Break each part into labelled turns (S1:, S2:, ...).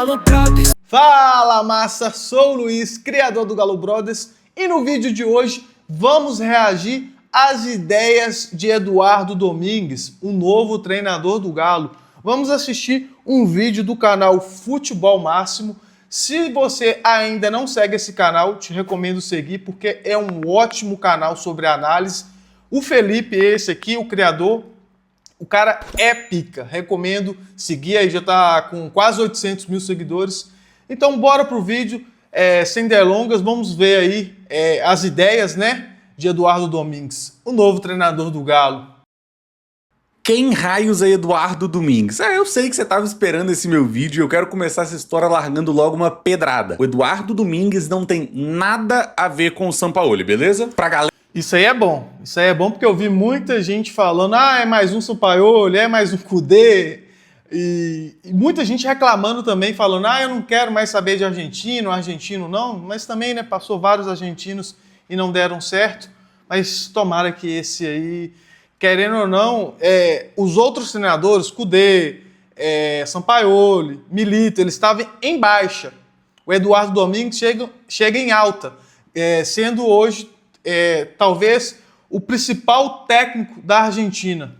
S1: Galo Brothers.
S2: Fala massa, sou o Luiz, criador do Galo Brothers, e no vídeo de hoje vamos reagir às ideias de Eduardo Domingues, o novo treinador do Galo. Vamos assistir um vídeo do canal Futebol Máximo. Se você ainda não segue esse canal, te recomendo seguir porque é um ótimo canal sobre análise. O Felipe, esse aqui, o criador, o cara é pica. Recomendo seguir, aí já tá com quase 800 mil seguidores. Então bora pro vídeo, sem delongas, vamos ver aí as ideias, né, de Eduardo Domingues, o novo treinador do Galo.
S3: Quem raios é Eduardo Domingues? Eu sei que você estava esperando esse meu vídeo e eu quero começar essa história largando logo uma pedrada. O Eduardo Domingues não tem nada a ver com o Sampaoli, beleza? Pra galera...
S2: Isso aí é bom porque eu vi muita gente falando, é mais um Sampaoli, é mais um Kudê, e muita gente reclamando também, falando, eu não quero mais saber de argentino não, mas também, né, passou vários argentinos e não deram certo, mas tomara que esse aí... Querendo ou não, os outros treinadores, Kudê, Sampaoli, Milito, eles estavam em baixa. O Eduardo Domingues chega em alta, sendo hoje talvez o principal técnico da Argentina.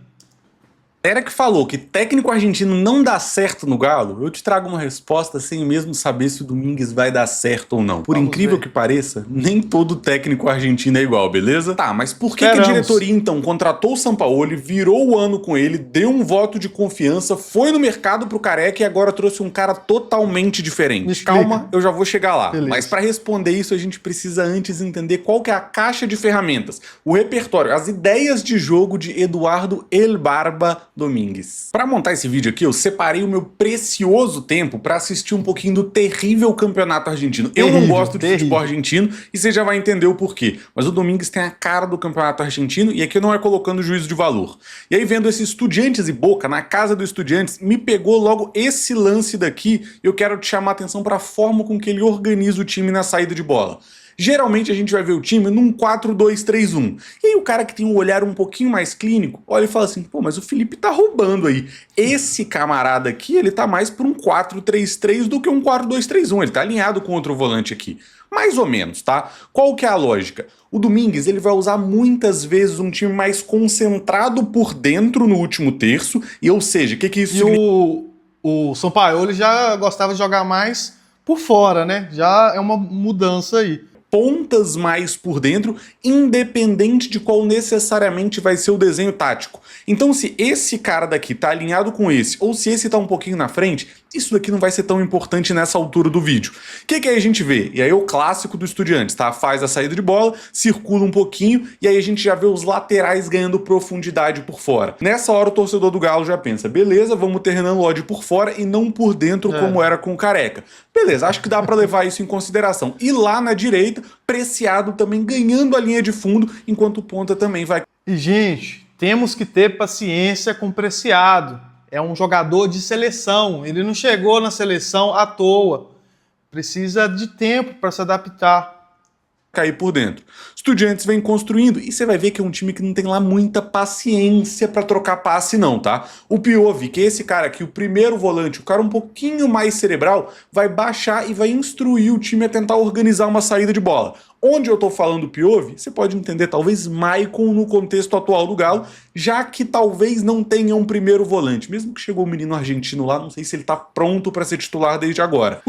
S3: Era que falou que técnico argentino não dá certo no Galo, eu te trago uma resposta sem mesmo saber se o Domingues vai dar certo ou não. Por incrível que pareça, nem todo técnico argentino é igual, beleza? Tá, mas por que a diretoria então contratou o Sampaoli, virou o ano com ele, deu um voto de confiança, foi no mercado pro Careca e agora trouxe um cara totalmente diferente? Calma, eu já vou chegar lá. Beleza. Mas pra responder isso a gente precisa antes entender qual que é a caixa de ferramentas, o repertório, as ideias de jogo de Eduardo El Barba Domingues. Para montar esse vídeo aqui, eu separei o meu precioso tempo para assistir um pouquinho do terrível campeonato argentino. Eu não gosto de futebol argentino e você já vai entender o porquê. Mas o Domingues tem a cara do campeonato argentino e aqui não é colocando juízo de valor. E aí vendo esse Estudiantes e Boca na casa do Estudiantes, me pegou logo esse lance daqui e eu quero te chamar a atenção para a forma com que ele organiza o time na saída de bola. Geralmente a gente vai ver o time num 4-2-3-1. E aí o cara que tem um olhar um pouquinho mais clínico, olha e fala assim, pô, mas o Felipe tá roubando aí. Esse camarada aqui, ele tá mais por um 4-3-3 do que um 4-2-3-1. Ele tá alinhado com outro volante aqui. Mais ou menos, tá? Qual que é a lógica? O Domingues, ele vai usar muitas vezes um time mais concentrado por dentro no último terço. E ou seja, o que que isso significa?
S2: O Sampaoli já gostava de jogar mais por fora, né? Já é uma mudança aí.
S3: Pontas mais por dentro, independente de qual necessariamente vai ser o desenho tático. Então se esse cara daqui tá alinhado com esse, ou se esse tá um pouquinho na frente, isso daqui não vai ser tão importante nessa altura do vídeo. O que aí a gente vê? E aí o clássico do Estudiantes, tá? Faz a saída de bola, circula um pouquinho, e aí a gente já vê os laterais ganhando profundidade por fora. Nessa hora o torcedor do Galo já pensa, beleza, vamos ter Renan Lodge por fora e não por dentro como era com o Careca. Beleza, acho que dá pra levar isso em consideração. E lá na direita, Preciado também ganhando a linha de fundo, enquanto o ponta também vai...
S2: E gente, temos que ter paciência com o Preciado. É um jogador de seleção, ele não chegou na seleção à toa. Precisa de tempo para se adaptar.
S3: Cair por dentro. Estudiantes vem construindo e você vai ver que é um time que não tem lá muita paciência para trocar passe não, tá? O Piovi, que é esse cara aqui, o primeiro volante, o cara um pouquinho mais cerebral, vai baixar e vai instruir o time a tentar organizar uma saída de bola. Onde eu tô falando Piovi, você pode entender talvez Maicon no contexto atual do Galo, já que talvez não tenha um primeiro volante. Mesmo que chegou o menino argentino lá, não sei se ele tá pronto para ser titular desde agora.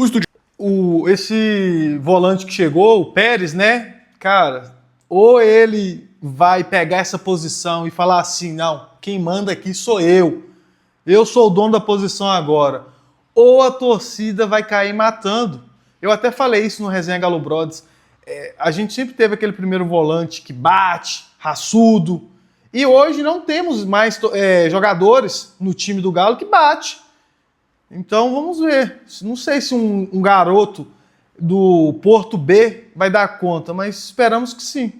S2: Esse volante que chegou, o Pérez, né? Cara, ou ele vai pegar essa posição e falar assim, não, quem manda aqui sou eu sou o dono da posição agora, ou a torcida vai cair matando. Eu até falei isso no Resenha Galo Brothers, a gente sempre teve aquele primeiro volante que bate, raçudo, e hoje não temos mais jogadores no time do Galo que bate. Então vamos ver, não sei se um garoto do Porto B vai dar conta, mas esperamos que sim.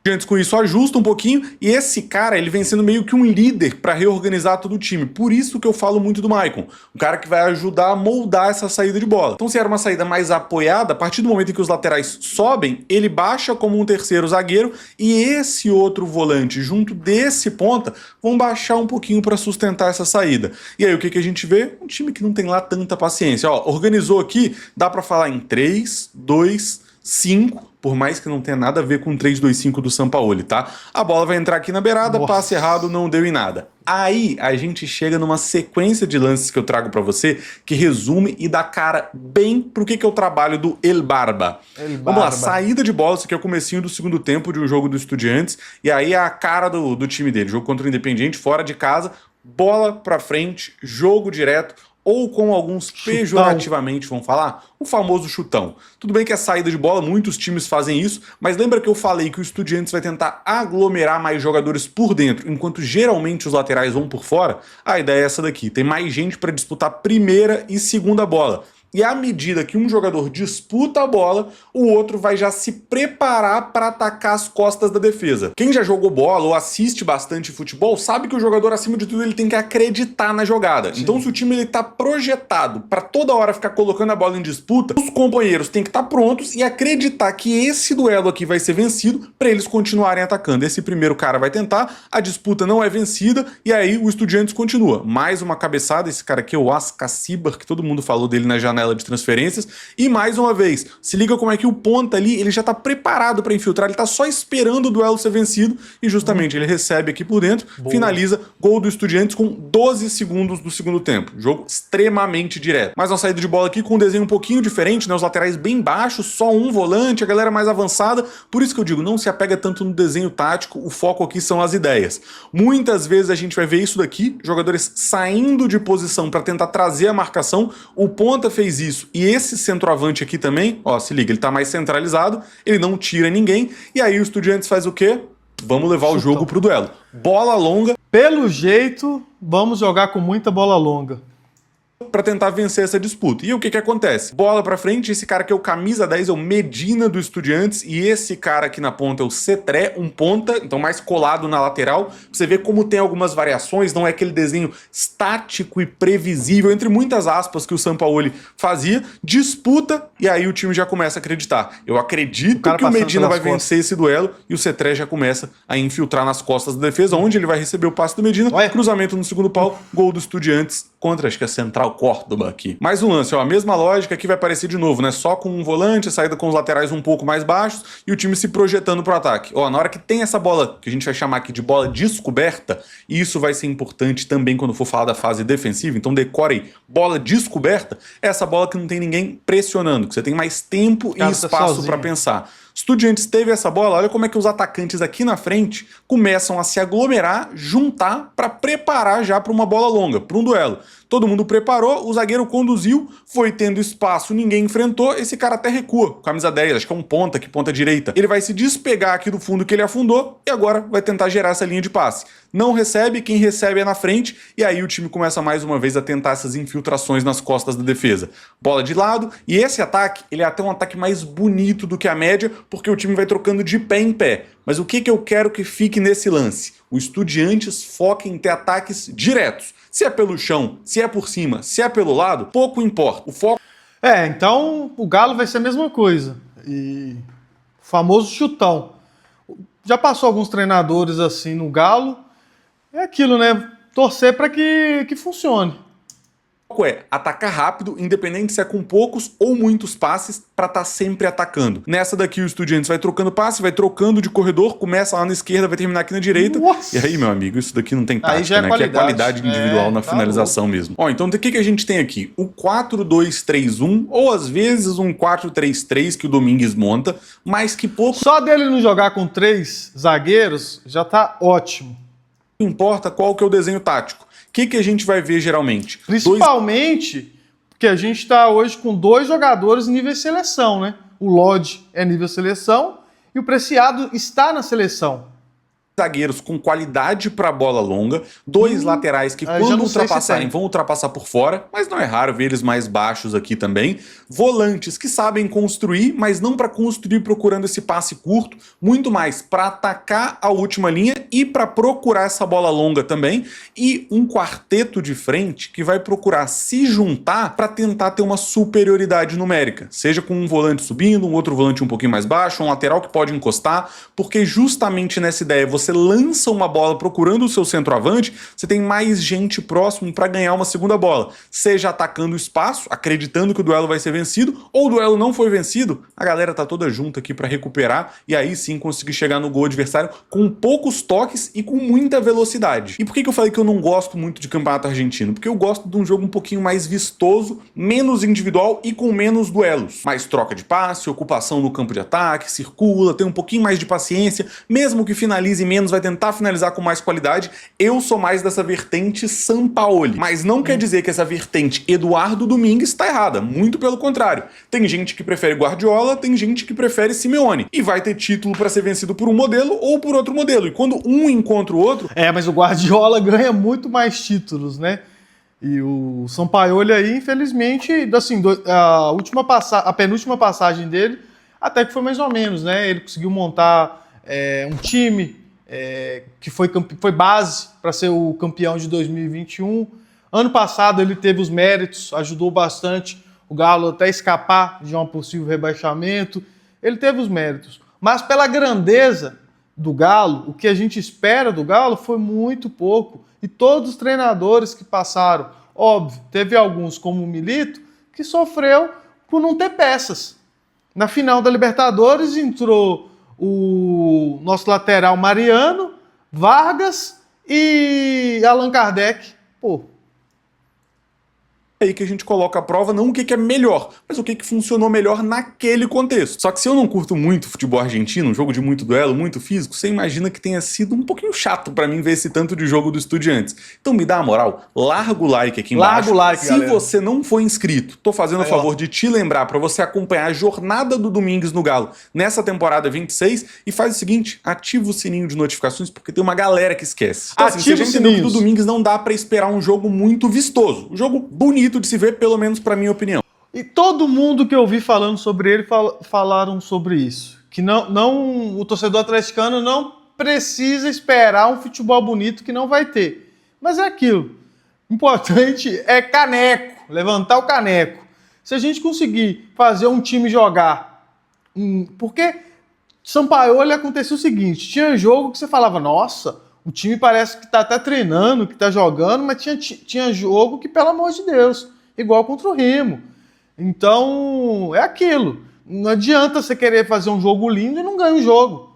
S3: Antes com isso ajusta um pouquinho e esse cara ele vem sendo meio que um líder para reorganizar todo o time. Por isso que eu falo muito do Maicon, um cara que vai ajudar a moldar essa saída de bola. Então se era uma saída mais apoiada, a partir do momento em que os laterais sobem, ele baixa como um terceiro zagueiro e esse outro volante junto desse ponta vão baixar um pouquinho para sustentar essa saída. E aí o que a gente vê? Um time que não tem lá tanta paciência. Ó, organizou aqui, dá para falar em 3, 2, 5, por mais que não tenha nada a ver com o 3-2-5 do Sampaoli, tá? A bola vai entrar aqui na beirada,
S2: Nossa.
S3: passe errado, não deu em nada. Aí a gente chega numa sequência de lances que eu trago pra você que resume e dá cara bem pro que é o trabalho do El Barba. Vamos lá, saída de bola, isso aqui é o comecinho do segundo tempo de um jogo do Estudiantes, e aí é a cara do time dele, jogo contra o Independiente, fora de casa, bola pra frente, jogo direto, ou com alguns pejorativamente vão falar, o famoso chutão. Tudo bem que é saída de bola, muitos times fazem isso, mas lembra que eu falei que o Estudiantes vai tentar aglomerar mais jogadores por dentro, enquanto geralmente os laterais vão por fora? A ideia é essa daqui, tem mais gente para disputar primeira e segunda bola. E à medida que um jogador disputa a bola, o outro vai já se preparar para atacar as costas da defesa. Quem já jogou bola ou assiste bastante futebol sabe que o jogador, acima de tudo, ele tem que acreditar na jogada. Sim. Então, se o time está projetado para toda hora ficar colocando a bola em disputa, os companheiros têm que estar prontos e acreditar que esse duelo aqui vai ser vencido para eles continuarem atacando. Esse primeiro cara vai tentar, a disputa não é vencida e aí o Estudiantes continua. Mais uma cabeçada, esse cara aqui é o Ascacibar, que todo mundo falou dele na janela de transferências, e mais uma vez, se liga como é que o ponta ali, ele já tá preparado para infiltrar, ele tá só esperando o duelo ser vencido, e justamente ele recebe aqui por dentro, finaliza, gol do Estudiantes com 12 segundos do segundo tempo, jogo extremamente direto. Mais uma saída de bola aqui com um desenho um pouquinho diferente, né, os laterais bem baixos, só um volante, a galera mais avançada, por isso que eu digo, não se apega tanto no desenho tático, o foco aqui são as ideias. Muitas vezes a gente vai ver isso daqui, jogadores saindo de posição para tentar trazer a marcação, o ponta fez isso, e esse centroavante aqui também, ó, se liga, ele tá mais centralizado, ele não tira ninguém, e aí o Estudiantes faz o quê? Vamos levar o jogo pro duelo. Bola longa.
S2: Pelo jeito, vamos jogar com muita bola longa
S3: para tentar vencer essa disputa. E o que acontece? Bola pra frente, esse cara aqui é o camisa 10, é o Medina do Estudiantes, e esse cara aqui na ponta é o Cetré, um ponta, então mais colado na lateral. Você vê como tem algumas variações, não é aquele desenho estático e previsível, entre muitas aspas, que o Sampaoli fazia. Disputa, e aí o time já começa a acreditar. Eu acredito que o Medina vai vencer esse duelo, e o Cetré já começa a infiltrar nas costas da defesa, onde ele vai receber o passe do Medina, cruzamento no segundo pau, gol do Estudiantes contra, acho que é Central Córdoba aqui. Mais um lance, ó, a mesma lógica aqui vai aparecer de novo, né? Só com um volante, a saída com os laterais um pouco mais baixos e o time se projetando pro ataque. Ó, na hora que tem essa bola, que a gente vai chamar aqui de bola descoberta, e isso vai ser importante também quando for falar da fase defensiva, então decore aí, bola descoberta, é essa bola que não tem ninguém pressionando, que você tem mais tempo e espaço para pensar. Estudiantes teve essa bola, olha como é que os atacantes aqui na frente começam a se aglomerar, juntar para preparar já para uma bola longa, para um duelo. Todo mundo preparou, o zagueiro conduziu, foi tendo espaço, ninguém enfrentou, esse cara até recua, camisa 10, acho que é um ponta, que ponta direita. Ele vai se despegar aqui do fundo que ele afundou e agora vai tentar gerar essa linha de passe. Não recebe, quem recebe é na frente e aí o time começa mais uma vez a tentar essas infiltrações nas costas da defesa. Bola de lado e esse ataque, ele é até um ataque mais bonito do que a média porque o time vai trocando de pé em pé. Mas o que eu quero que fique nesse lance? O Estudiantes foca em ter ataques diretos. Se é pelo chão, se é por cima, se é pelo lado, pouco importa. O foco...
S2: então o Galo vai ser a mesma coisa. E o famoso chutão. Já passou alguns treinadores assim no Galo. É aquilo, né? Torcer para que funcione.
S3: É atacar rápido, independente se é com poucos ou muitos passes, para estar sempre atacando. Nessa daqui o Estudiantes vai trocando passe, vai trocando de corredor, começa lá na esquerda, vai terminar aqui na direita.
S2: Nossa.
S3: E aí, meu amigo, isso daqui não tem tática,
S2: já é
S3: né?
S2: qualidade.
S3: Que é qualidade individual na finalização mesmo. Ó, então o que a gente tem aqui? O 4-2-3-1, ou às vezes um 4-3-3 que o Domingues monta, mas que pouco...
S2: Só dele não jogar com 3 zagueiros já tá ótimo.
S3: Não importa qual que é o desenho tático. O que a gente vai ver geralmente?
S2: Principalmente porque a gente está hoje com 2 jogadores nível seleção, né? O Lodge é nível seleção e o Preciado está na seleção.
S3: zagueiros com qualidade para bola longa, dois laterais que quando ultrapassarem vão ultrapassar por fora, mas não é raro ver eles mais baixos aqui também, volantes que sabem construir, mas não para construir procurando esse passe curto, muito mais para atacar a última linha e para procurar essa bola longa também, e um quarteto de frente que vai procurar se juntar para tentar ter uma superioridade numérica, seja com um volante subindo, um outro volante um pouquinho mais baixo, um lateral que pode encostar, porque justamente nessa ideia você lança uma bola procurando o seu centroavante, você tem mais gente próximo para ganhar uma segunda bola, seja atacando o espaço, acreditando que o duelo vai ser vencido, ou o duelo não foi vencido, a galera tá toda junta aqui para recuperar e aí sim conseguir chegar no gol adversário com poucos toques e com muita velocidade. E por que eu falei que eu não gosto muito de campeonato argentino? Porque eu gosto de um jogo um pouquinho mais vistoso, menos individual e com menos duelos. Mais troca de passe, ocupação no campo de ataque, circula, tem um pouquinho mais de paciência, mesmo que finalize menos, vai tentar finalizar com mais qualidade. Eu sou mais dessa vertente Sampaoli, mas não quer dizer que essa vertente Eduardo Domingues está errada, muito pelo contrário. Tem gente que prefere Guardiola, tem gente que prefere Simeone, e vai ter título para ser vencido por um modelo ou por outro modelo, e quando um encontra o outro...
S2: Mas o Guardiola ganha muito mais títulos, né? E o Sampaoli aí, infelizmente, assim, a penúltima passagem dele, até que foi mais ou menos, né? Ele conseguiu montar um time que foi base para ser o campeão de 2021. Ano passado ele teve os méritos, ajudou bastante o Galo até escapar de um possível rebaixamento. Ele teve os méritos. Mas pela grandeza do Galo, o que a gente espera do Galo foi muito pouco. E todos os treinadores que passaram, óbvio, teve alguns como o Milito, que sofreu por não ter peças. Na final da Libertadores entrou o nosso lateral Mariano, Vargas e Allan Kardec. Pô,
S3: aí que a gente coloca à prova não o que é melhor, mas o que funcionou melhor naquele contexto. Só que se eu não curto muito futebol argentino, um jogo de muito duelo, muito físico, você imagina que tenha sido um pouquinho chato pra mim ver esse tanto de jogo do Estudiantes. Então me dá a moral, larga o like aqui embaixo.
S2: Larga o like,
S3: se
S2: galera.
S3: você não for inscrito, tô fazendo o favor de te lembrar pra você acompanhar a jornada do Domingues no Galo nessa temporada 26 e faz o seguinte, ativa o sininho de notificações porque tem uma galera que esquece. Então, assim, você já entendeu que do Domingues não dá pra esperar um jogo muito vistoso, um jogo bonito de se ver, pelo menos pra minha opinião.
S2: E todo mundo que eu vi falando sobre ele falaram sobre isso. Que o torcedor atleticano não precisa esperar um futebol bonito que não vai ter. Mas é aquilo. Importante é caneco, levantar o caneco. Se a gente conseguir fazer um time jogar... Porque Sampaoli aconteceu o seguinte, tinha jogo que você falava, nossa, o time parece que tá até treinando, que tá jogando, mas tinha jogo que, pelo amor de Deus, igual contra o Remo. Então, é aquilo. Não adianta você querer fazer um jogo lindo e não ganhar o jogo.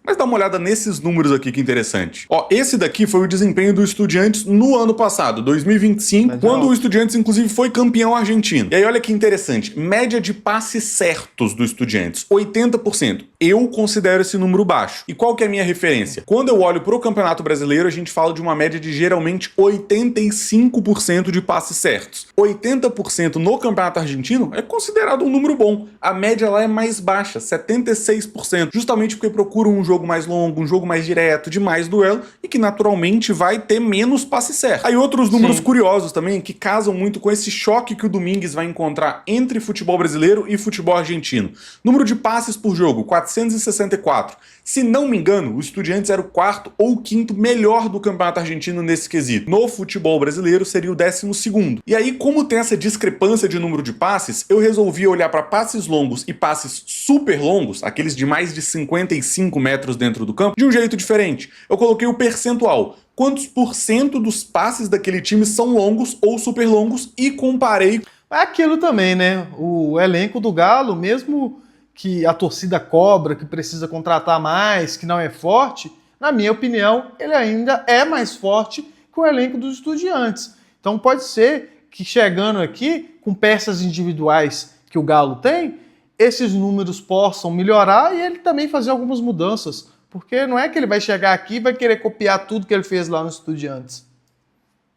S3: Mas dá uma olhada nesses números aqui, que interessante. Ó, esse daqui foi o desempenho do Estudiantes no ano passado, 2025, quando o Estudiantes, inclusive, foi campeão argentino. E aí, olha que interessante, média de passes certos do Estudiantes, 80%. Eu considero esse número baixo. E qual que é a minha referência? Quando eu olho pro Campeonato Brasileiro, a gente fala de uma média de, geralmente, 85% de passes certos. 80% no Campeonato Argentino é considerado um número bom. A média lá é mais baixa, 76%, justamente porque procura um jogo mais longo, um jogo mais direto, de mais duelo, e que naturalmente vai ter menos passe certo. Aí outros números curiosos também, que casam muito com esse choque que o Domingues vai encontrar entre futebol brasileiro e futebol argentino. Número de passes por jogo, 464. Se não me engano, o Estudiantes era o quarto ou quinto melhor do campeonato argentino nesse quesito. No futebol brasileiro seria o 12º. E aí, como tem essa discrepância de número de passes, eu resolvi olhar para passes longos e passes super longos, aqueles de mais de 55 metros dentro do campo, de um jeito diferente. Eu coloquei o percentual. Quantos % dos passes daquele time são longos ou super longos e comparei...
S2: É aquilo também, né? O elenco do Galo, mesmo que a torcida cobra, que precisa contratar mais, que não é forte, na minha opinião, ele ainda é mais forte que o elenco dos Estudiantes. Então pode ser que chegando aqui, com peças individuais que o Galo tem, esses números possam melhorar e ele também fazer algumas mudanças. Porque não é que ele vai chegar aqui e vai querer copiar tudo que ele fez lá nos Estudiantes.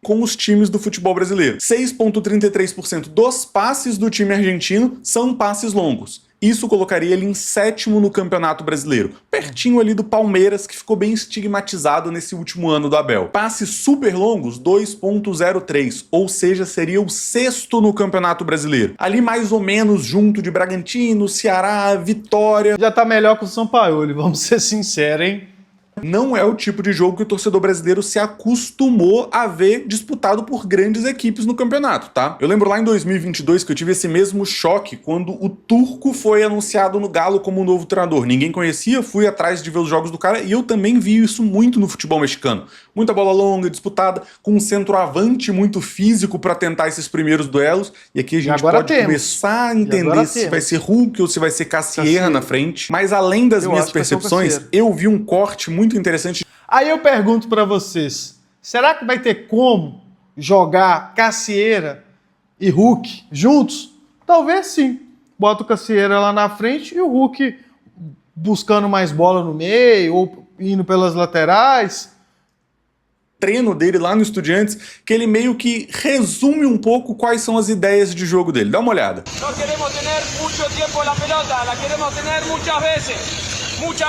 S3: Com os times do futebol brasileiro. 6,33% dos passes do time argentino são passes longos. Isso colocaria ele em 7º no Campeonato Brasileiro, pertinho ali do Palmeiras, que ficou bem estigmatizado nesse último ano do Abel. Passes super longos, 2.03, ou seja, seria o 6º no Campeonato Brasileiro. Ali mais ou menos junto de Bragantino, Ceará, Vitória.
S2: Já tá melhor que o Sampaoli, vamos ser sinceros, hein?
S3: Não é o tipo de jogo que o torcedor brasileiro se acostumou a ver disputado por grandes equipes no campeonato, tá? Eu lembro lá em 2022 que eu tive esse mesmo choque quando o Turco foi anunciado no Galo como um novo treinador. Ninguém conhecia, fui atrás de ver os jogos do cara e eu também vi isso muito no futebol mexicano. Muita bola longa, disputada, com um centroavante muito físico para tentar esses primeiros duelos. E aqui a gente pode começar a entender se vai ser Hulk ou se vai ser Cassierra na frente. Mas além das minhas percepções, eu vi um corte muito interessante.
S2: Aí eu pergunto pra vocês, será que vai ter como jogar Cassierra e Hulk juntos? Talvez sim. Bota o Cassierra lá na frente e o Hulk buscando mais bola no meio ou indo pelas laterais.
S3: Treino dele lá no Estudiantes, que ele meio que resume um pouco quais são as ideias de jogo dele. Dá uma olhada.
S1: No queremos tener mucho tiempo la pelota, la queremos tener muchas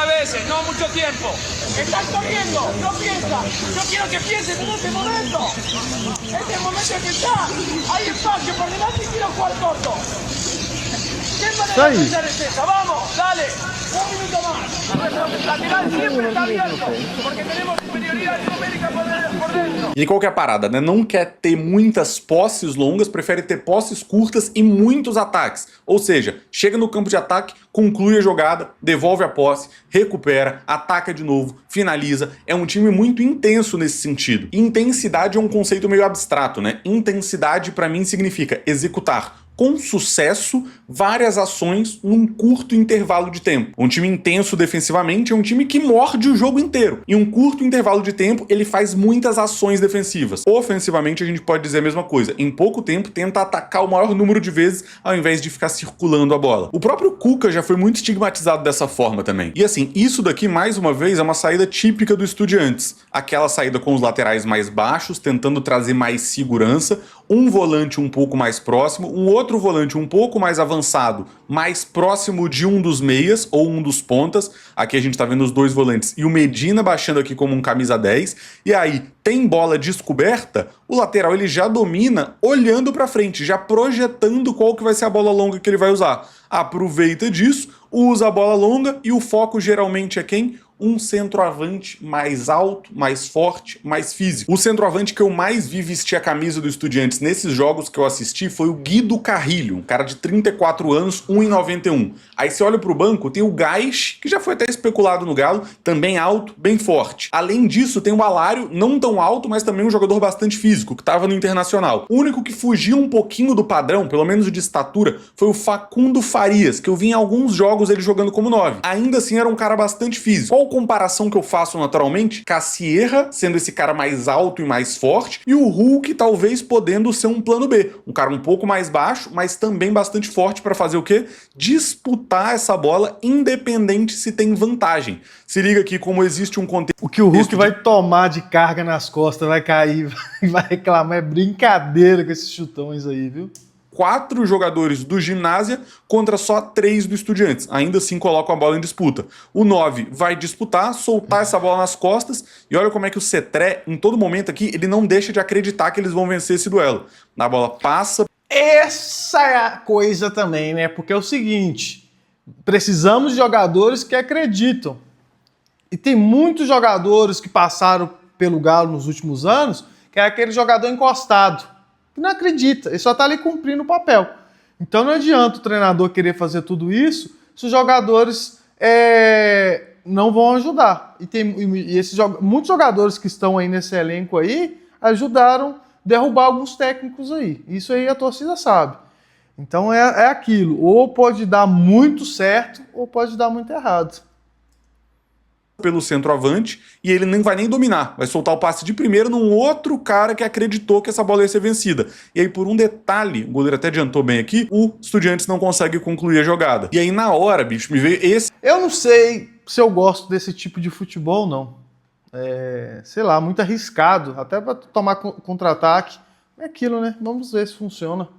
S1: veces, no mucho tiempo. Estás corriendo, no piensa. Yo quiero que pienses en este momento. Este es el momento de pensar. Hay espacio por delante y quiero jugar corto. ¿Qué manera de pensar es esa? Vamos, dale. Un minuto más. Nuestro lateral siempre está abierto, porque tenemos superioridad numérica por dentro.
S3: E qual que é a parada, né? Não quer ter muitas posses longas, prefere ter posses curtas e muitos ataques. Ou seja, chega no campo de ataque, conclui a jogada, devolve a posse, recupera, ataca de novo, finaliza. É um time muito intenso nesse sentido. Intensidade é um conceito meio abstrato, né? Intensidade, pra mim, significa executar com sucesso várias ações num curto intervalo de tempo. Um time intenso defensivamente é um time que morde o jogo inteiro. Em um curto intervalo de tempo, ele faz muitas ações defensivas. Ofensivamente, a gente pode dizer a mesma coisa. Em pouco tempo, tenta atacar o maior número de vezes ao invés de ficar circulando a bola. O próprio Cuca já foi muito estigmatizado dessa forma também. E assim, isso daqui, mais uma vez, é uma saída típica do Estudiantes. Aquela saída com os laterais mais baixos, tentando trazer mais segurança, um volante um pouco mais próximo, um outro volante um pouco mais avançado, mais próximo de um dos meias ou um dos pontas. Aqui a gente tá vendo os dois volantes e o Medina baixando aqui como um camisa 10. E aí, tem bola descoberta, o lateral ele já domina olhando pra frente, já projetando qual que vai ser a bola longa que ele vai usar. Aproveita disso, usa a bola longa e o foco geralmente é quem? Um centroavante mais alto, mais forte, mais físico. O centroavante que eu mais vi vestir a camisa do Estudiantes nesses jogos que eu assisti foi o Guido Carrilho, um cara de 34 anos, 1,91. Aí você olha pro banco, tem o Gais, que já foi até especulado no Galo, também alto, bem forte. Além disso, tem o Alário, não tão alto, mas também um jogador bastante físico, que estava no Internacional. O único que fugiu um pouquinho do padrão, pelo menos de estatura, foi o Facundo Farias, que eu vi em alguns jogos ele jogando como 9. Ainda assim, era um cara bastante físico. Qual comparação que eu faço naturalmente? Cassierra, sendo esse cara mais alto e mais forte, e o Hulk talvez podendo ser um plano B. Um cara um pouco mais baixo, mas também bastante forte para fazer o quê? Disputar essa bola, independente se tem vantagem. Se liga aqui como existe um contexto...
S2: O que o Hulk vai tomar de carga nas costas, vai cair, vai reclamar, é brincadeira com esses chutões aí, viu?
S3: 4 jogadores do Ginásio contra só 3 do Estudiantes. Ainda assim colocam a bola em disputa. O 9 vai disputar, soltar essa bola nas costas e olha como é que o Cetré, em todo momento aqui, ele não deixa de acreditar que eles vão vencer esse duelo. A bola passa...
S2: Essa é a coisa também, né? Porque é o seguinte, precisamos de jogadores que acreditam. E tem muitos jogadores que passaram pelo Galo nos últimos anos que é aquele jogador encostado, que não acredita, ele só está ali cumprindo o papel. Então não adianta o treinador querer fazer tudo isso se os jogadores não vão ajudar. Muitos jogadores que estão aí nesse elenco aí ajudaram a derrubar alguns técnicos aí. Isso aí a torcida sabe. Então é aquilo, ou pode dar muito certo ou pode dar muito errado.
S3: Pelo centroavante, e ele nem vai nem dominar, vai soltar o passe de primeira num outro cara que acreditou que essa bola ia ser vencida. E aí, por um detalhe, o goleiro até adiantou bem aqui, o Estudiantes não consegue concluir a jogada. E aí, na hora, bicho, me veio esse...
S2: Eu não sei se eu gosto desse tipo de futebol, não. Sei lá, muito arriscado, até para tomar contra-ataque. É aquilo, né? Vamos ver se funciona.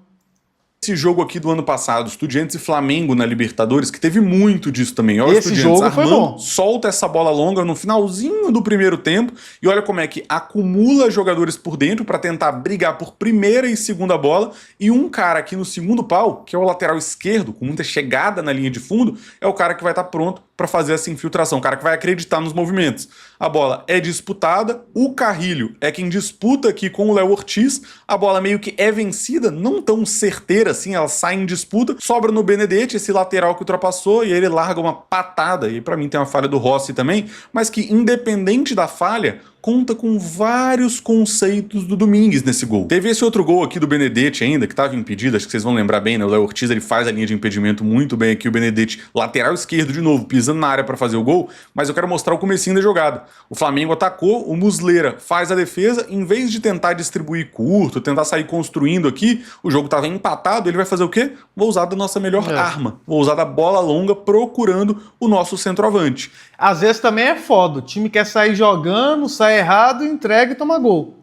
S3: esse jogo aqui do ano passado, Estudiantes e Flamengo na Libertadores, que teve muito disso também. Olha,
S2: esse jogo foi bom.
S3: Solta essa bola longa no finalzinho do primeiro tempo e olha como é que acumula jogadores por dentro para tentar brigar por primeira e segunda bola, e um cara aqui no segundo pau, que é o lateral esquerdo, com muita chegada na linha de fundo, é o cara que vai estar pronto para fazer essa infiltração, o cara que vai acreditar nos movimentos. A bola é disputada, o Carrilho é quem disputa aqui com o Léo Ortiz, a bola meio que é vencida, não tão certeira assim, ela sai em disputa, sobra no Benedetti, esse lateral que ultrapassou, e aí ele larga uma patada, e para mim tem uma falha do Rossi também, mas que independente da falha, conta com vários conceitos do Domingues nesse gol. Teve esse outro gol aqui do Benedetti ainda, que estava impedido, acho que vocês vão lembrar bem, né? O Léo Ortiz ele faz a linha de impedimento muito bem aqui, o Benedetti lateral esquerdo de novo, pisando na área para fazer o gol, mas eu quero mostrar o comecinho da jogada. O Flamengo atacou, o Muslera faz a defesa, em vez de tentar distribuir curto, tentar sair construindo aqui, o jogo estava empatado, ele vai fazer o quê? Vou usar da nossa melhor arma, vou usar da bola longa procurando o nosso centroavante.
S2: Às vezes também é foda, o time quer sair jogando, sai errado, entrega e toma gol.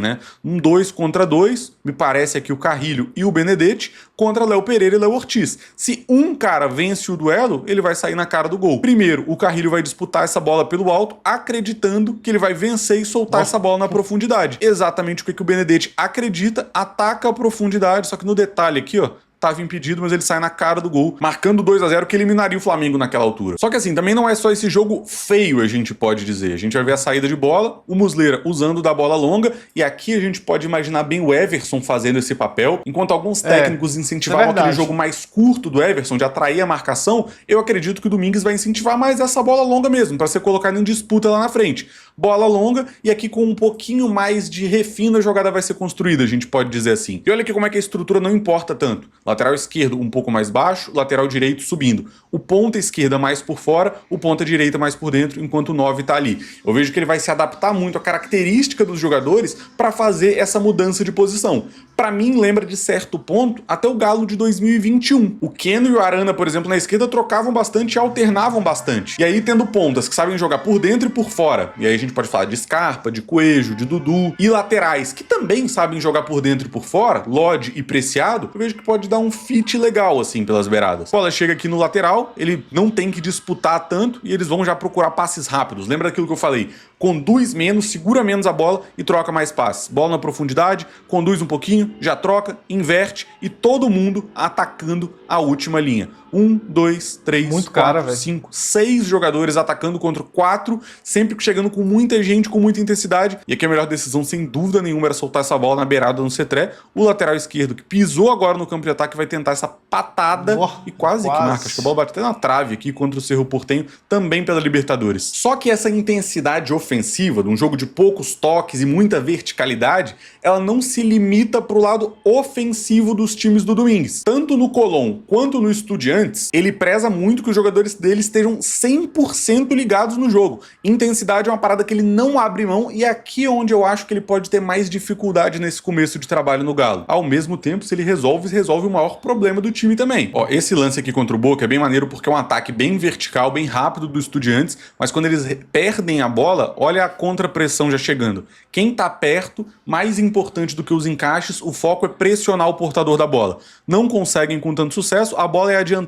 S3: Né? Um 2 contra 2, me parece aqui o Carrilho e o Benedetti, contra Léo Pereira e Léo Ortiz. Se um cara vence o duelo, ele vai sair na cara do gol. Primeiro, o Carrilho vai disputar essa bola pelo alto, acreditando que ele vai vencer e soltar essa bola na profundidade. Exatamente o que o Benedetti acredita, ataca a profundidade, só que no detalhe aqui, ó, estava impedido, mas ele sai na cara do gol, marcando 2-0, que eliminaria o Flamengo naquela altura. Só que assim, também não é só esse jogo feio, a gente pode dizer. A gente vai ver a saída de bola, o Muslera usando da bola longa, e aqui a gente pode imaginar bem o Everson fazendo esse papel, enquanto alguns técnicos incentivavam aquele jogo mais curto do Everson, de atrair a marcação, eu acredito que o Domingues vai incentivar mais essa bola longa mesmo, para ser colocado em disputa lá na frente. Bola longa, e aqui com um pouquinho mais de refino a jogada vai ser construída, a gente pode dizer assim. E olha aqui como é que a estrutura não importa tanto. Lateral esquerdo um pouco mais baixo, lateral direito subindo. O ponta esquerda mais por fora, o ponta direita mais por dentro, enquanto o 9 tá ali. Eu vejo que ele vai se adaptar muito à característica dos jogadores para fazer essa mudança de posição. Para mim, lembra de certo ponto até o Galo de 2021. O Keno e o Arana, por exemplo, na esquerda trocavam bastante e alternavam bastante. E aí tendo pontas que sabem jogar por dentro e por fora. E aí a gente pode falar de Scarpa, de Coelho, de Dudu. E laterais que também sabem jogar por dentro e por fora, Lodi e Preciado, eu vejo que pode dar um fit legal assim pelas beiradas. A bola chega aqui no lateral, ele não tem que disputar tanto e eles vão já procurar passes rápidos. Lembra daquilo que eu falei? Conduz menos, segura menos a bola e troca mais passes. Bola na profundidade, conduz um pouquinho, já troca, inverte e todo mundo atacando a última linha. 1, 2, 3, 4, 5, 6 jogadores atacando contra 4, sempre chegando com muita gente, com muita intensidade. E aqui a melhor decisão, sem dúvida nenhuma, era soltar essa bola na beirada no Cetré. O lateral esquerdo, que pisou agora no campo de ataque, vai tentar essa patada e quase que marca. Acho que a bola bate até na trave aqui contra o Cerro Porteño, também pela Libertadores. Só que essa intensidade ofensiva, de um jogo de poucos toques e muita verticalidade, ela não se limita para o lado ofensivo dos times do Domingues. Tanto no Colón quanto no Estudiantes, ele preza muito que os jogadores dele estejam 100% ligados no jogo. Intensidade é uma parada que ele não abre mão e é aqui onde eu acho que ele pode ter mais dificuldade nesse começo de trabalho no Galo. Ao mesmo tempo, se ele resolve o maior problema do time também. Ó, esse lance aqui contra o Boca é bem maneiro porque é um ataque bem vertical, bem rápido do Estudiantes, mas quando eles perdem a bola, olha a contrapressão já chegando. Quem tá perto, mais importante do que os encaixes, o foco é pressionar o portador da bola. Não conseguem com tanto sucesso, a bola é adiantada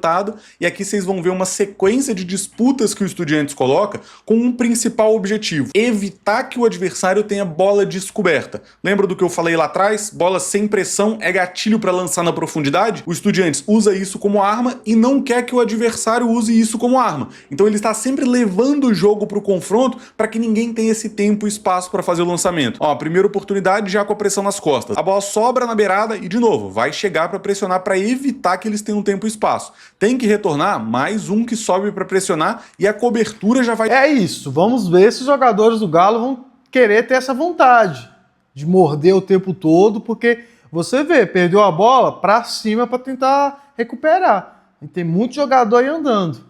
S3: e aqui vocês vão ver uma sequência de disputas que o Estudiantes coloca com um principal objetivo: evitar que o adversário tenha bola descoberta. Lembra do que eu falei lá atrás? Bola sem pressão é gatilho para lançar na profundidade? O Estudiantes usa isso como arma e não quer que o adversário use isso como arma. Então ele está sempre levando o jogo para o confronto para que ninguém tenha esse tempo e espaço para fazer o lançamento. Ó, a primeira oportunidade já com a pressão nas costas. A bola sobra na beirada e, de novo, vai chegar para pressionar para evitar que eles tenham tempo e espaço. Tem que retornar, mais um que sobe para pressionar e a cobertura já vai...
S2: É isso, vamos ver se os jogadores do Galo vão querer ter essa vontade de morder o tempo todo, porque você vê, perdeu a bola para cima para tentar recuperar. E tem muito jogador aí andando.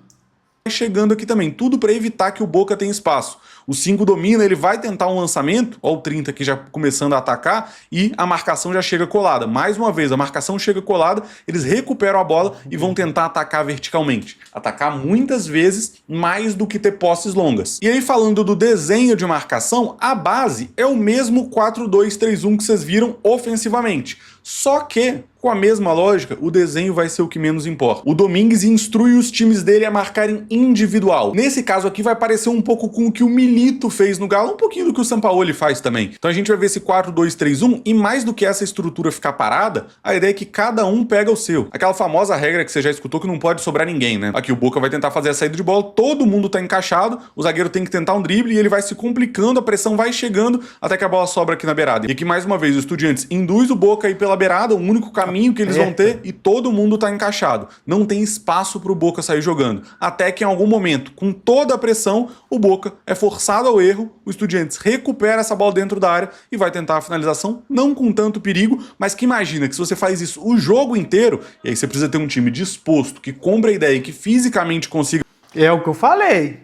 S3: Chegando aqui também, tudo para evitar que o Boca tenha espaço. O 5 domina, ele vai tentar um lançamento, ó, o 30 aqui já começando a atacar, e a marcação já chega colada. Mais uma vez, a marcação chega colada, eles recuperam a bola e vão tentar atacar verticalmente. Atacar muitas vezes, mais do que ter posses longas. E aí, falando do desenho de marcação, a base é o mesmo 4-2-3-1 que vocês viram ofensivamente. Só que, Com a mesma lógica, o desenho vai ser o que menos importa. O Domingues instrui os times dele a marcarem individual. Nesse caso aqui vai parecer um pouco com o que o Milito fez no Galo, um pouquinho do que o Sampaoli faz também. Então a gente vai ver esse 4-2-3-1 e mais do que essa estrutura ficar parada, a ideia é que cada um pega o seu. Aquela famosa regra que você já escutou que não pode sobrar ninguém, né? Aqui o Boca vai tentar fazer a saída de bola, todo mundo tá encaixado, o zagueiro tem que tentar um drible e ele vai se complicando, a pressão vai chegando até que a bola sobra aqui na beirada. E aqui mais uma vez o Estudiantes induz o Boca a ir pela beirada, o único caminho que eles vão ter e todo mundo tá encaixado. Não tem espaço pro Boca sair jogando. Até que em algum momento, com toda a pressão, o Boca é forçado ao erro, o Estudiantes recupera essa bola dentro da área e vai tentar a finalização, não com tanto perigo, mas que imagina que se você faz isso o jogo inteiro, e aí você precisa ter um time disposto, que compra a ideia e que fisicamente consiga...
S2: É o que eu falei.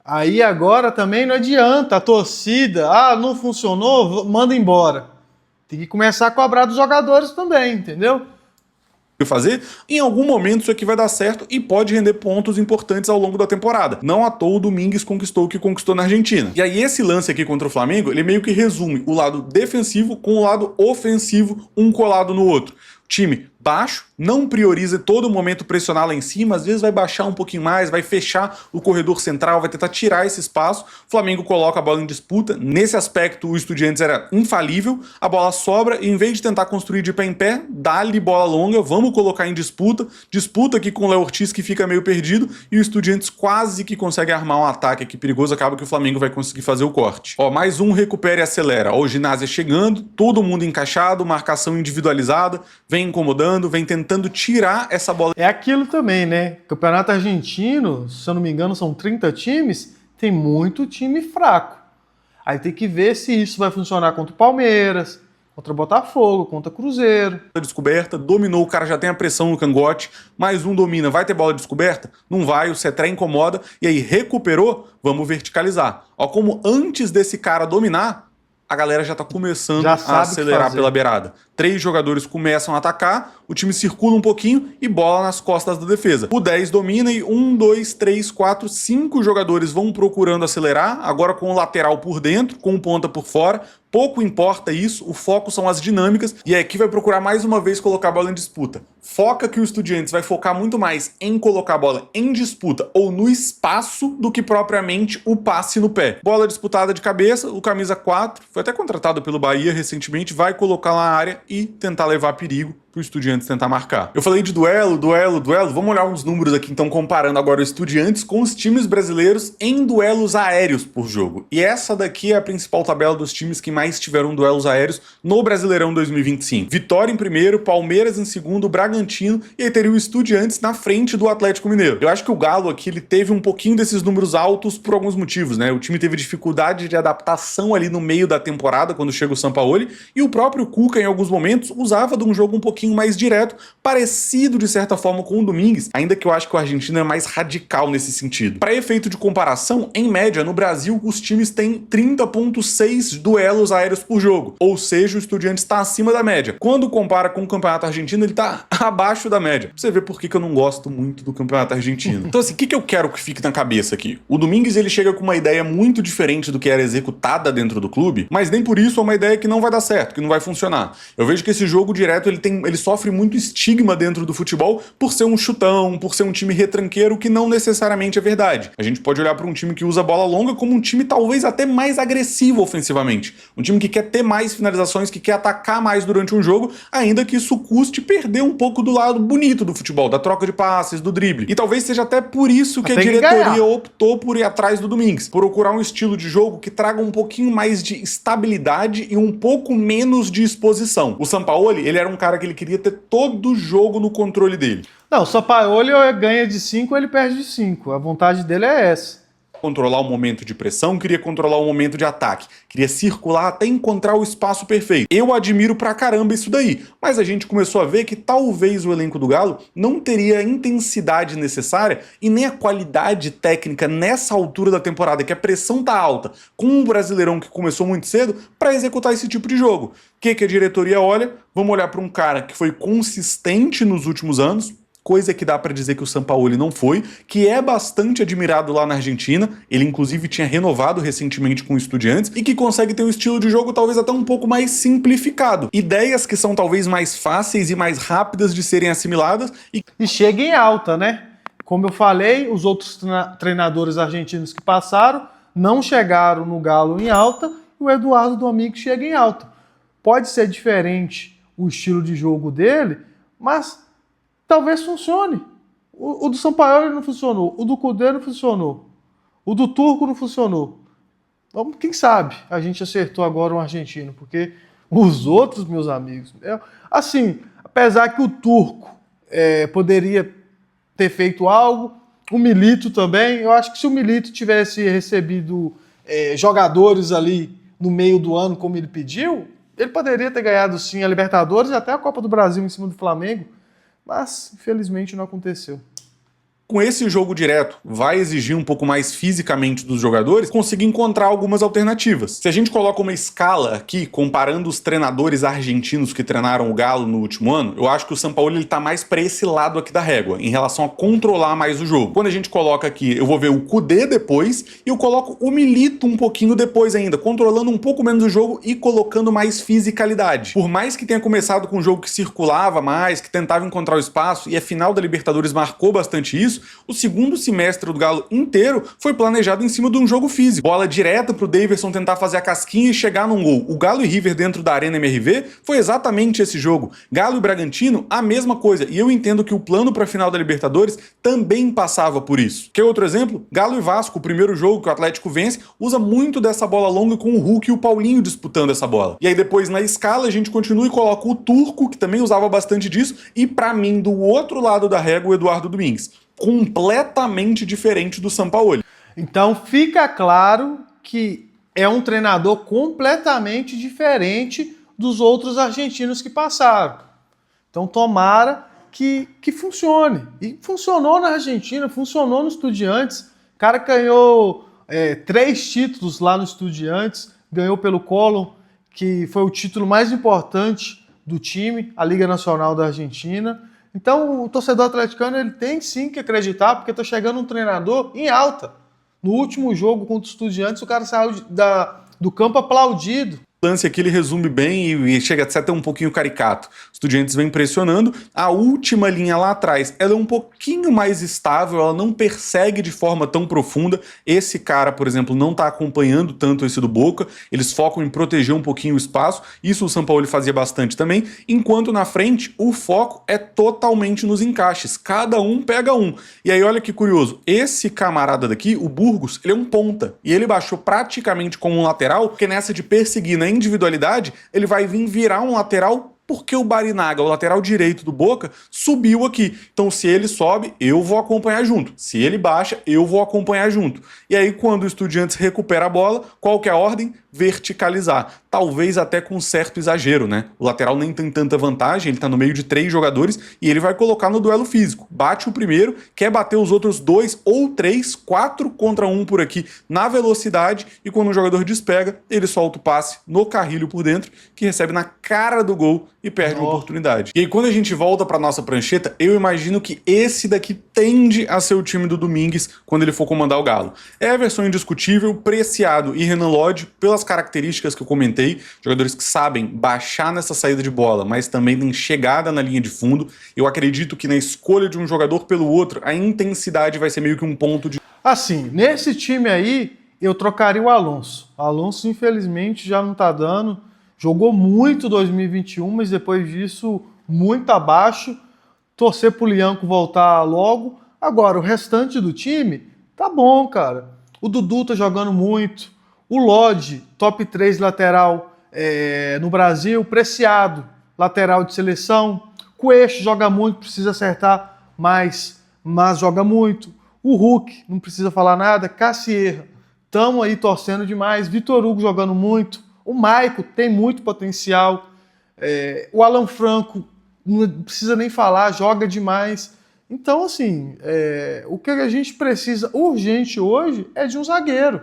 S2: Aí agora também não adianta a torcida, não funcionou, manda embora. Tem que começar a cobrar dos jogadores também, entendeu?
S3: Fazer, em algum momento isso aqui vai dar certo e pode render pontos importantes ao longo da temporada. Não à toa o Domingues conquistou o que conquistou na Argentina. E aí esse lance aqui contra o Flamengo, ele meio que resume o lado defensivo com o lado ofensivo, um colado no outro. Time baixo, não prioriza todo momento pressionar lá em cima, às vezes vai baixar um pouquinho mais, vai fechar o corredor central, vai tentar tirar esse espaço. O Flamengo coloca a bola em disputa. Nesse aspecto, o Estudiantes era infalível. A bola sobra e, em vez de tentar construir de pé em pé, dá-lhe bola longa, vamos colocar em disputa. Disputa aqui com o Léo Ortiz, que fica meio perdido, e o Estudiantes quase que consegue armar um ataque aqui perigoso. Acaba que o Flamengo vai conseguir fazer o corte. Ó, mais um recupera e acelera. Ó, o Ginásio chegando, todo mundo encaixado, marcação individualizada, vem incomodando, vem tentando tirar essa bola.
S2: É aquilo também, né? Campeonato argentino, se eu não me engano, são 30 times, tem muito time fraco. Aí tem que ver se isso vai funcionar contra o Palmeiras, contra o Botafogo, contra o Cruzeiro.
S3: Descoberta, dominou, o cara já tem a pressão no cangote, mais um domina, vai ter bola descoberta? Não vai, o Cetré incomoda, e aí recuperou, vamos verticalizar. Ó, como antes desse cara dominar, a galera já tá começando a acelerar pela beirada. 3 jogadores começam a atacar, o time circula um pouquinho e bola nas costas da defesa. O 10 domina e 1, 2, 3, 4, 5 jogadores vão procurando acelerar, agora com o lateral por dentro, com o ponta por fora. Pouco importa isso, o foco são as dinâmicas, e a equipe vai procurar mais uma vez colocar a bola em disputa. Foca que o Estudiantes vai focar muito mais em colocar a bola em disputa ou no espaço do que propriamente o passe no pé. Bola disputada de cabeça, o camisa 4, foi até contratado pelo Bahia recentemente, vai colocar lá na área e tentar levar perigo pro Estudiantes tentar marcar. Eu falei de duelo, vamos olhar uns números aqui então comparando agora o Estudiantes com os times brasileiros em duelos aéreos por jogo. E essa daqui é a principal tabela dos times que mais tiveram duelos aéreos no Brasileirão 2025. Vitória em primeiro, Palmeiras em segundo, Bragantino, e aí teria o Estudiantes na frente do Atlético Mineiro. Eu acho que o Galo aqui ele teve um pouquinho desses números altos por alguns motivos, né? O time teve dificuldade de adaptação ali no meio da temporada quando chega o Sampaoli, e o próprio Cuca em alguns momentos usava de um jogo um pouquinho mais direto, parecido de certa forma com o Domingues, ainda que eu acho que o argentino é mais radical nesse sentido. Para efeito de comparação, em média, no Brasil, os times têm 30,6 duelos aéreos por jogo, ou seja, o Estudiantes está acima da média. Quando compara com o campeonato argentino, ele está abaixo da média. Pra você ver por que eu não gosto muito do campeonato argentino. Então assim, o que eu quero que fique na cabeça aqui? O Domingues ele chega com uma ideia muito diferente do que era executada dentro do clube, mas nem por isso é uma ideia que não vai dar certo, que não vai funcionar. Eu vejo que esse jogo direto ele sofre muito estigma dentro do futebol por ser um chutão, por ser um time retranqueiro, que não necessariamente é verdade. A gente pode olhar para um time que usa bola longa como um time talvez até mais agressivo ofensivamente. Um time que quer ter mais finalizações, que quer atacar mais durante um jogo, ainda que isso custe perder um pouco do lado bonito do futebol, da troca de passes, do drible. E talvez seja até por isso que a diretoria optou por ir atrás do Domingues, por procurar um estilo de jogo que traga um pouquinho mais de estabilidade e um pouco menos de exposição. O Sampaoli, ele era um cara que ele queria ter todo o jogo no controle dele.
S2: Não, o Sampaoli ganha de 5 ou ele perde de 5. A vontade dele é essa.
S3: Controlar o momento de pressão, queria controlar o momento de ataque, queria circular até encontrar o espaço perfeito. Eu admiro pra caramba isso daí, mas a gente começou a ver que talvez o elenco do Galo não teria a intensidade necessária e nem a qualidade técnica nessa altura da temporada, que a pressão tá alta, com um Brasileirão que começou muito cedo, para executar esse tipo de jogo. O que a diretoria olha? Vamos olhar para um cara que foi consistente nos últimos anos, coisa que dá pra dizer que o Sampaoli não foi, que é bastante admirado lá na Argentina, ele inclusive tinha renovado recentemente com o Estudiantes, e que consegue ter um estilo de jogo talvez até um pouco mais simplificado. Ideias que são talvez mais fáceis e mais rápidas de serem assimiladas
S2: e chega em alta, né? Como eu falei, os outros treinadores argentinos que passaram não chegaram no Galo em alta, e o Eduardo Domingues chega em alta. Pode ser diferente o estilo de jogo dele, mas talvez funcione. O do Sampaoli não funcionou, o do Kudê não funcionou, o do Turco não funcionou. Vamos, quem sabe a gente acertou agora um argentino, porque os outros, meus amigos, assim, apesar que o Turco poderia ter feito algo, o Milito também, eu acho que se o Milito tivesse recebido jogadores ali no meio do ano como ele pediu, ele poderia ter ganhado sim a Libertadores e até a Copa do Brasil em cima do Flamengo, mas infelizmente não aconteceu.
S3: Com esse jogo direto, vai exigir um pouco mais fisicamente dos jogadores, conseguir encontrar algumas alternativas. Se a gente coloca uma escala aqui, comparando os treinadores argentinos que treinaram o Galo no último ano, eu acho que o Sampaoli tá mais para esse lado aqui da régua, em relação a controlar mais o jogo. Quando a gente coloca aqui, eu vou ver o Kudê depois, e eu coloco o Milito um pouquinho depois ainda, controlando um pouco menos o jogo e colocando mais fisicalidade. Por mais que tenha começado com um jogo que circulava mais, que tentava encontrar o espaço, e a final da Libertadores marcou bastante isso, o segundo semestre do Galo inteiro foi planejado em cima de um jogo físico. Bola direta pro Daverson tentar fazer a casquinha e chegar num gol. O Galo e River dentro da Arena MRV foi exatamente esse jogo. Galo e Bragantino, a mesma coisa. E eu entendo que o plano para a final da Libertadores também passava por isso. Quer outro exemplo? Galo e Vasco, o primeiro jogo que o Atlético vence, usa muito dessa bola longa com o Hulk e o Paulinho disputando essa bola. E aí depois na escala a gente continua e coloca o Turco, que também usava bastante disso, e para mim, do outro lado da régua, o Eduardo Domingues. Completamente diferente do Sampaoli.
S2: Então fica claro que é um treinador completamente diferente dos outros argentinos que passaram. Então tomara que funcione. E funcionou na Argentina, funcionou no Estudiantes. O cara ganhou 3 títulos lá no Estudiantes, ganhou pelo Colón, que foi o título mais importante do time, a Liga Nacional da Argentina. Então o torcedor atleticano ele tem sim que acreditar, porque está chegando um treinador em alta. No último jogo contra os Estudiantes, o cara saiu do campo aplaudido.
S3: O lance aqui ele resume bem e chega a ser até um pouquinho caricato. Os Estudiantes vem pressionando, a última linha lá atrás ela é um pouquinho mais estável, ela não persegue de forma tão profunda. Esse cara, por exemplo, não está acompanhando tanto esse do Boca, eles focam em proteger um pouquinho o espaço, isso o Sampaoli fazia bastante também, enquanto na frente o foco é totalmente nos encaixes, cada um pega um. E aí olha que curioso, esse camarada daqui, o Burgos, ele é um ponta, e ele baixou praticamente como um lateral, porque nessa de perseguir na individualidade, ele vai vir virar um lateral porque o Barinaga, o lateral direito do Boca, subiu aqui. Então se ele sobe, eu vou acompanhar junto. Se ele baixa, eu vou acompanhar junto. E aí quando o Estudiantes recupera a bola, qual que é a ordem? Verticalizar. Talvez até com certo exagero, né? O lateral nem tem tanta vantagem, ele tá no meio de 3 jogadores e ele vai colocar no duelo físico. Bate o primeiro, quer bater os outros 2 ou 3, 4 contra 1 por aqui na velocidade e quando o jogador despega, ele solta o passe no carrilho por dentro, que recebe na cara do gol e perde a oportunidade. E aí quando a gente volta pra nossa prancheta, eu imagino que esse daqui tende a ser o time do Domingues quando ele for comandar o Galo. É a versão indiscutível, Preciado e Renan Lodge, pelas características que eu comentei, jogadores que sabem baixar nessa saída de bola, mas também têm chegada na linha de fundo. Eu acredito que na escolha de um jogador pelo outro, a intensidade vai ser meio que um ponto de...
S2: Assim, nesse time aí, eu trocaria o Alonso. O Alonso, infelizmente, já não tá dando. Jogou muito 2021, mas depois disso, muito abaixo. Torcer pro Lianco voltar logo. Agora, o restante do time, tá bom, cara. O Dudu tá jogando muito. O Lodge, top 3 lateral no Brasil. Preciado, lateral de seleção. Cuesta joga muito, precisa acertar mais, mas joga muito. O Hulk, não precisa falar nada. Cassierra, tamo aí torcendo demais. Vitor Hugo jogando muito. O Maico tem muito potencial. O Alan Franco, não precisa nem falar, joga demais. Então, assim, o que a gente precisa urgente hoje é de um zagueiro.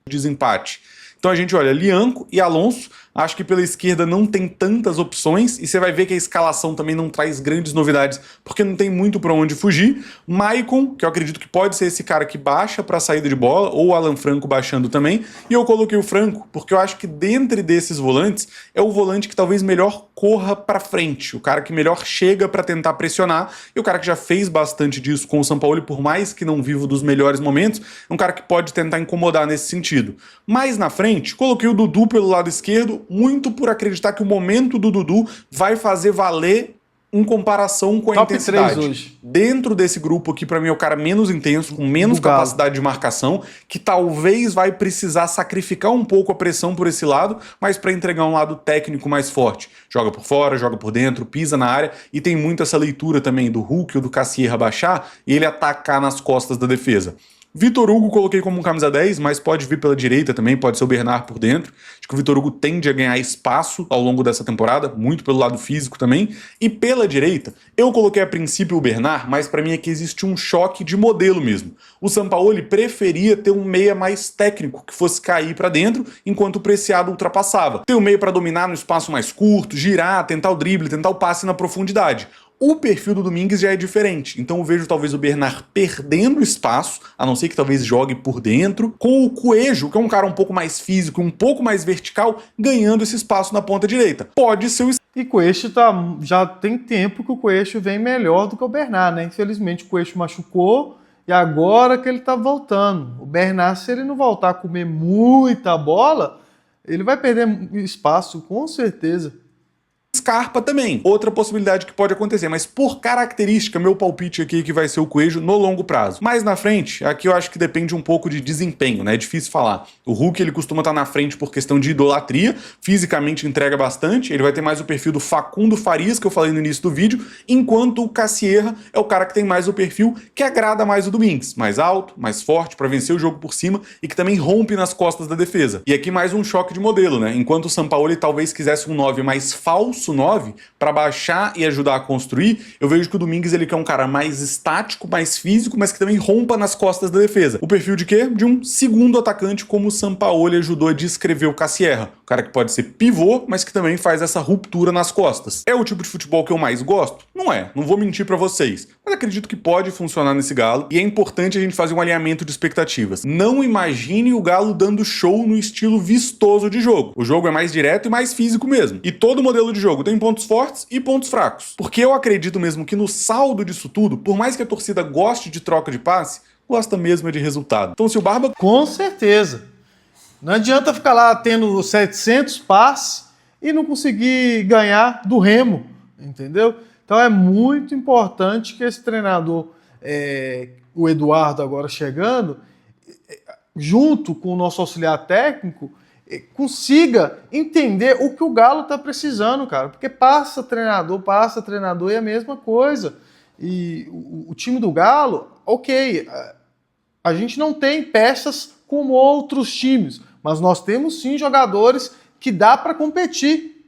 S3: Desempate. Então a gente olha Lianco e Alonso, Acho que pela esquerda não tem tantas opções, e você vai ver que a escalação também não traz grandes novidades, porque não tem muito para onde fugir. Maicon, que eu acredito que pode ser esse cara que baixa para a saída de bola, ou o Alan Franco baixando também, e eu coloquei o Franco, porque eu acho que dentre desses volantes, é o volante que talvez melhor corra para frente, o cara que melhor chega para tentar pressionar, e o cara que já fez bastante disso com o Sampaoli, por mais que não viva dos melhores momentos, é um cara que pode tentar incomodar nesse sentido. Mais na frente, coloquei o Dudu pelo lado esquerdo, muito por acreditar que o momento do Dudu vai fazer valer em comparação com a
S2: Top
S3: intensidade.
S2: 3 hoje.
S3: Dentro desse grupo aqui, pra mim, é o cara menos intenso, com menos capacidade de marcação, que talvez vai precisar sacrificar um pouco a pressão por esse lado, mas para entregar um lado técnico mais forte. Joga por fora, joga por dentro, pisa na área, e tem muito essa leitura também do Hulk ou do Cassierra baixar e ele atacar nas costas da defesa. Vitor Hugo coloquei como um camisa 10, mas pode vir pela direita também, pode ser o Bernard por dentro. Acho que o Vitor Hugo tende a ganhar espaço ao longo dessa temporada, muito pelo lado físico também. E pela direita, eu coloquei a princípio o Bernard, mas para mim aqui existe um choque de modelo mesmo. O Sampaoli preferia ter um meia mais técnico, que fosse cair para dentro, enquanto o Preciado ultrapassava. Ter um meia para dominar no espaço mais curto, girar, tentar o drible, tentar o passe na profundidade. O perfil do Domingues já é diferente, então eu vejo talvez o Bernard perdendo espaço, a não ser que talvez jogue por dentro, com o Coelho, que é um cara um pouco mais físico, um pouco mais vertical, ganhando esse espaço na ponta direita. Pode ser o...
S2: E Coelho já tem tempo que o Coelho vem melhor do que o Bernard, né? Infelizmente o Coelho machucou e agora que ele tá voltando. O Bernard, se ele não voltar a comer muita bola, ele vai perder espaço, com certeza.
S3: Scarpa também, outra possibilidade que pode acontecer, mas por característica, meu palpite aqui é que vai ser o Coelho no longo prazo. Mais na frente, aqui eu acho que depende um pouco de desempenho, né? É difícil falar. O Hulk, ele costuma estar na frente por questão de idolatria, fisicamente entrega bastante, ele vai ter mais o perfil do Facundo Farias, que eu falei no início do vídeo, enquanto o Cassierra é o cara que tem mais o perfil que agrada mais o Domingues, mais alto, mais forte, para vencer o jogo por cima e que também rompe nas costas da defesa. E aqui mais um choque de modelo, né? Enquanto o Sampaoli talvez quisesse um 9 mais falso 9 para baixar e ajudar a construir, eu vejo que o Domingues ele quer um cara mais estático, mais físico, mas que também rompa nas costas da defesa. O perfil de quê? De um segundo atacante, como o Sampaoli ajudou a descrever o Cassierra. O cara que pode ser pivô, mas que também faz essa ruptura nas costas. É o tipo de futebol que eu mais gosto? Não é, não vou mentir para vocês, mas acredito que pode funcionar nesse Galo e é importante a gente fazer um alinhamento de expectativas. Não imagine o Galo dando show no estilo vistoso de jogo. O jogo é mais direto e mais físico mesmo. E todo modelo de jogo tem pontos fortes e pontos fracos. Porque eu acredito mesmo que no saldo disso tudo, por mais que a torcida goste de troca de passe, gosta mesmo de resultado. Então se o Barba...
S2: Com certeza. Não adianta ficar lá tendo 700 passes e não conseguir ganhar do Remo, entendeu? Então é muito importante que esse treinador, o Eduardo agora chegando, junto com o nosso auxiliar técnico, consiga entender o que o Galo está precisando, cara. Porque passa treinador e é a mesma coisa. E o time do Galo, ok, a gente não tem peças como outros times, mas nós temos sim jogadores que dá para competir.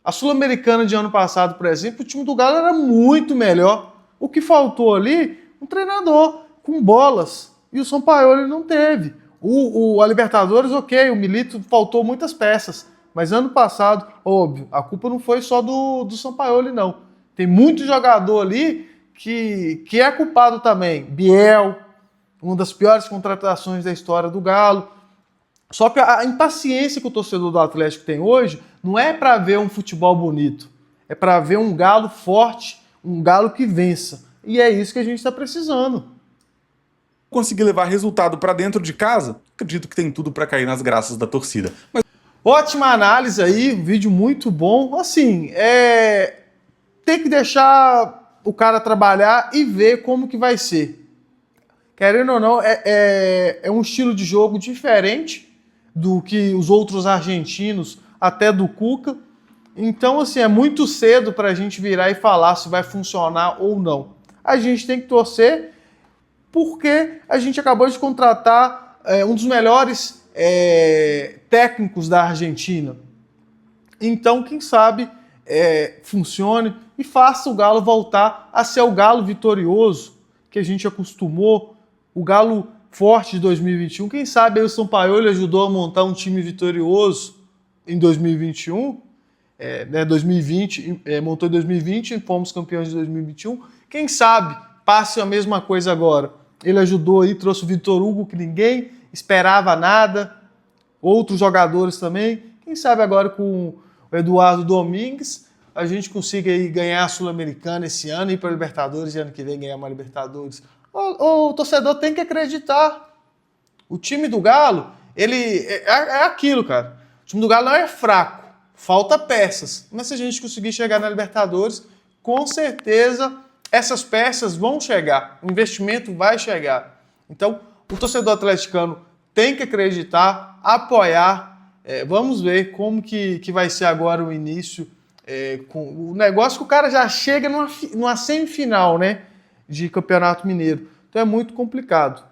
S2: A Sul-Americana de ano passado, por exemplo, o time do Galo era muito melhor. O que faltou ali, um treinador com bolas. E o Sampaoli não teve. A Libertadores, ok, o Milito faltou muitas peças. Mas ano passado, óbvio, a culpa não foi só do Sampaoli, não. Tem muito jogador ali que é culpado também. Biel, uma das piores contratações da história do Galo. Só que a impaciência que o torcedor do Atlético tem hoje não é para ver um futebol bonito. É para ver um Galo forte, um Galo que vença. E é isso que a gente está precisando.
S3: Conseguir levar resultado para dentro de casa, acredito que tem tudo para cair nas graças da torcida. Mas...
S2: Ótima análise aí, vídeo muito bom. Assim, tem que deixar o cara trabalhar e ver como que vai ser. Querendo ou não, é um estilo de jogo diferente do que os outros argentinos, até do Cuca. Então, assim, é muito cedo para a gente virar e falar se vai funcionar ou não. A gente tem que torcer porque a gente acabou de contratar um dos melhores técnicos da Argentina. Então, quem sabe funcione e faça o Galo voltar a ser o Galo vitorioso que a gente acostumou, o Galo forte de 2021. Quem sabe aí o Sampaoli ajudou a montar um time vitorioso em 2021, né, 2020, montou em 2020 e fomos campeões de 2021. Quem sabe passe a mesma coisa agora. Ele ajudou aí, trouxe o Vitor Hugo, que ninguém esperava nada, outros jogadores também. Quem sabe agora com o Eduardo Domingues a gente consiga aí ganhar a Sul-Americana esse ano, ir para a Libertadores e ano que vem ganhar uma Libertadores. O torcedor tem que acreditar. O time do Galo, ele é aquilo, cara. O time do Galo não é fraco, falta peças. Mas se a gente conseguir chegar na Libertadores, com certeza essas peças vão chegar, o investimento vai chegar. Então, o torcedor atleticano tem que acreditar, apoiar. Vamos ver como que vai ser agora o início, com o negócio que o cara já chega numa semifinal, né, de Campeonato Mineiro. Então é muito complicado.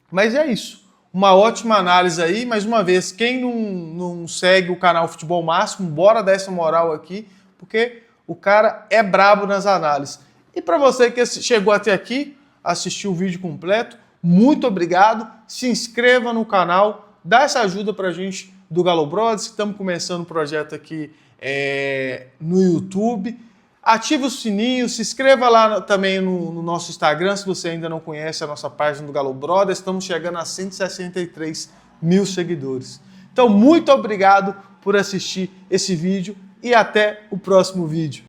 S2: Mas é isso. Uma ótima análise aí. Mais uma vez, quem não segue o canal Futebol Máximo, bora dar essa moral aqui, porque o cara é brabo nas análises. E para você que chegou até aqui, assistiu o vídeo completo, muito obrigado. Se inscreva no canal, dá essa ajuda pra gente do Galo Brothers, que estamos começando o projeto aqui no YouTube. Ative o sininho, se inscreva lá também no nosso Instagram, se você ainda não conhece a nossa página do Galo Brothers. Estamos chegando a 163 mil seguidores. Então, muito obrigado por assistir esse vídeo e até o próximo vídeo.